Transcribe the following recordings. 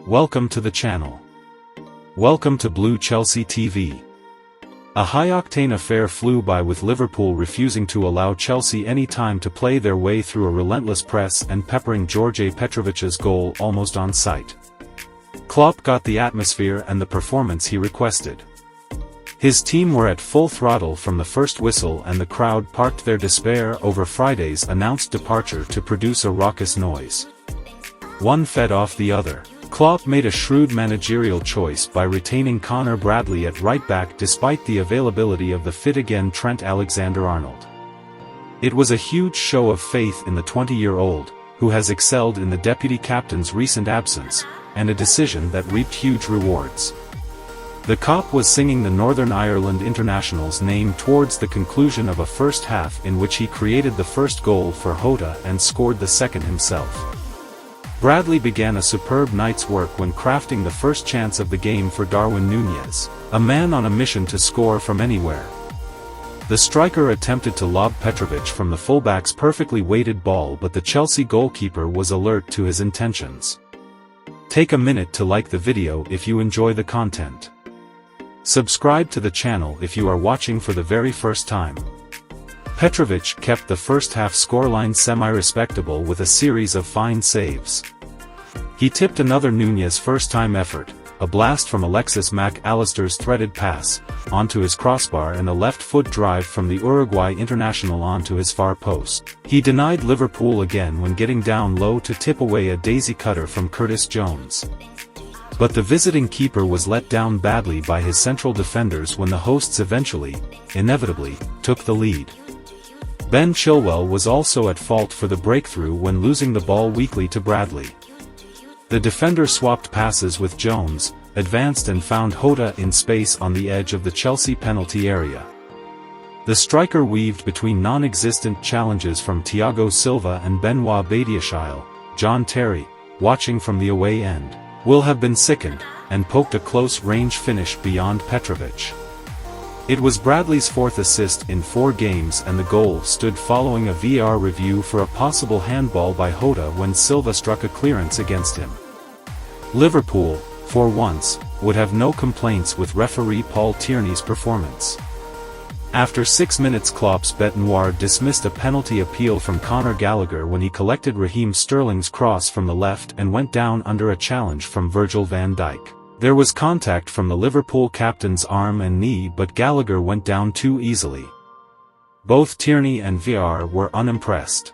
Welcome to the channel. Welcome to Blue Chelsea TV. A high-octane affair flew by with Liverpool refusing to allow Chelsea any time to play their way through a relentless press and peppering George Petrovic's goal almost on sight. Klopp got the atmosphere and the performance he requested. His team were at full throttle from the first whistle, and the crowd parked their despair over Friday's announced departure to produce a raucous noise. One fed off the other. Klopp made a shrewd managerial choice by retaining Connor Bradley at right-back despite the availability of the fit-again Trent Alexander-Arnold. It was a huge show of faith in the 20-year-old, who has excelled in the deputy captain's recent absence, and a decision that reaped huge rewards. The Kop was singing the Northern Ireland international's name towards the conclusion of a first half in which he created the first goal for Jota and scored the second himself. Bradley began a superb night's work when crafting the first chance of the game for Darwin Núñez, a man on a mission to score from anywhere. The striker attempted to lob Petrovic from the fullback's perfectly weighted ball, but the Chelsea goalkeeper was alert to his intentions. Take a minute to like the video if you enjoy the content. Subscribe to the channel if you are watching for the very first time. Petrovic kept the first half scoreline semi-respectable with a series of fine saves. He tipped another Núñez first-time effort, a blast from Alexis Mac Allister's threaded pass, onto his crossbar, and a left-foot drive from the Uruguay international onto his far post. He denied Liverpool again when getting down low to tip away a daisy cutter from Curtis Jones. But the visiting keeper was let down badly by his central defenders when the hosts eventually, inevitably, took the lead. Ben Chilwell was also at fault for the breakthrough when losing the ball weakly to Bradley. The defender swapped passes with Jones, advanced and found Jota in space on the edge of the Chelsea penalty area. The striker weaved between non-existent challenges from Thiago Silva and Benoit Badiashile. John Terry, watching from the away end, will have been sickened, and poked a close-range finish beyond Petrovic. It was Bradley's fourth assist in 4 games, and the goal stood following a VAR review for a possible handball by Jota when Silva struck a clearance against him. Liverpool, for once, would have no complaints with referee Paul Tierney's performance. After 6 minutes, Klopp's Bête Noire dismissed a penalty appeal from Conor Gallagher when he collected Raheem Sterling's cross from the left and went down under a challenge from Virgil van Dijk. There was contact from the Liverpool captain's arm and knee, but Gallagher went down too easily. Both Tierney and VAR were unimpressed.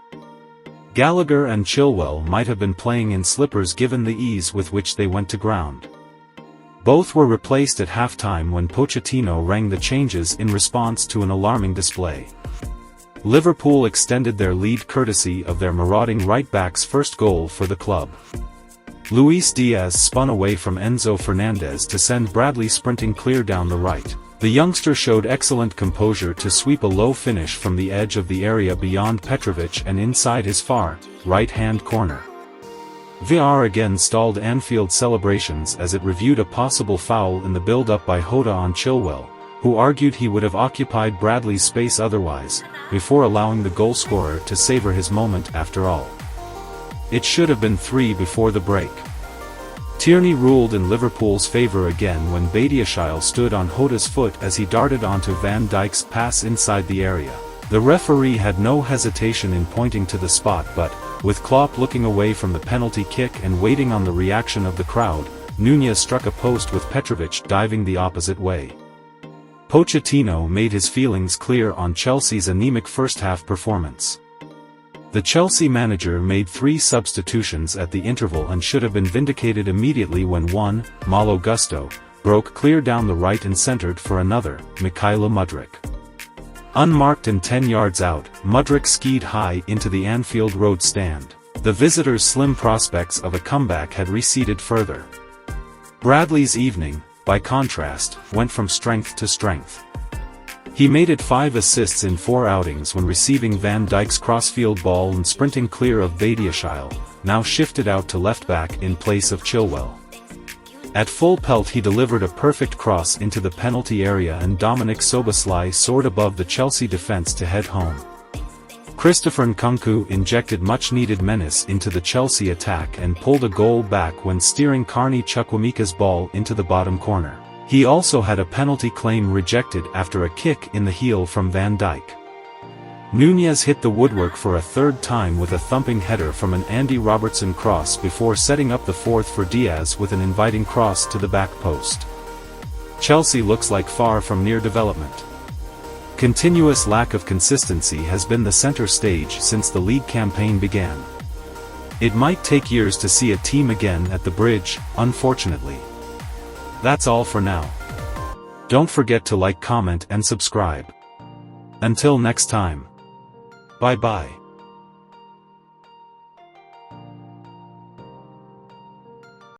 Gallagher and Chilwell might have been playing in slippers given the ease with which they went to ground. Both were replaced at halftime when Pochettino rang the changes in response to an alarming display. Liverpool extended their lead courtesy of their marauding right-back's first goal for the club. Luis Diaz spun away from Enzo Fernandez to send Bradley sprinting clear down the right. The youngster showed excellent composure to sweep a low finish from the edge of the area beyond Petrovic and inside his far, right-hand corner. VAR again stalled Anfield celebrations as it reviewed a possible foul in the build-up by Jota on Chilwell, who argued he would have occupied Bradley's space otherwise, before allowing the goalscorer to savor his moment after all. It should have been 3 before the break. Tierney ruled in Liverpool's favour again when Badiashile stood on Jota's foot as he darted onto Van Dijk's pass inside the area. The referee had no hesitation in pointing to the spot, but, with Klopp looking away from the penalty kick and waiting on the reaction of the crowd, Núñez struck a post with Petrovic diving the opposite way. Pochettino made his feelings clear on Chelsea's anemic first-half performance. The Chelsea manager made 3 substitutions at the interval and should have been vindicated immediately when one, Malo Gusto, broke clear down the right and centered for another, Mykhailo Mudryk. Unmarked and 10 yards out, Mudryk skied high into the Anfield Road stand. The visitors' slim prospects of a comeback had receded further. Bradley's evening, by contrast, went from strength to strength. He made it 5 assists in 4 outings when receiving Van Dijk's crossfield ball and sprinting clear of Badiashile, now shifted out to left-back in place of Chilwell. At full pelt he delivered a perfect cross into the penalty area, and Dominic Szoboszlai soared above the Chelsea defence to head home. Christopher Nkunku injected much-needed menace into the Chelsea attack and pulled a goal back when steering Carney Chukwuemeka's ball into the bottom corner. He also had a penalty claim rejected after a kick in the heel from Van Dijk. Nunez hit the woodwork for a third time with a thumping header from an Andy Robertson cross before setting up the fourth for Diaz with an inviting cross to the back post. Chelsea looks like far from near development. Continuous lack of consistency has been the center stage since the league campaign began. It might take years to see a team again at the bridge, unfortunately. That's all for now. Don't forget to like, comment and subscribe. Until next time. Bye-bye.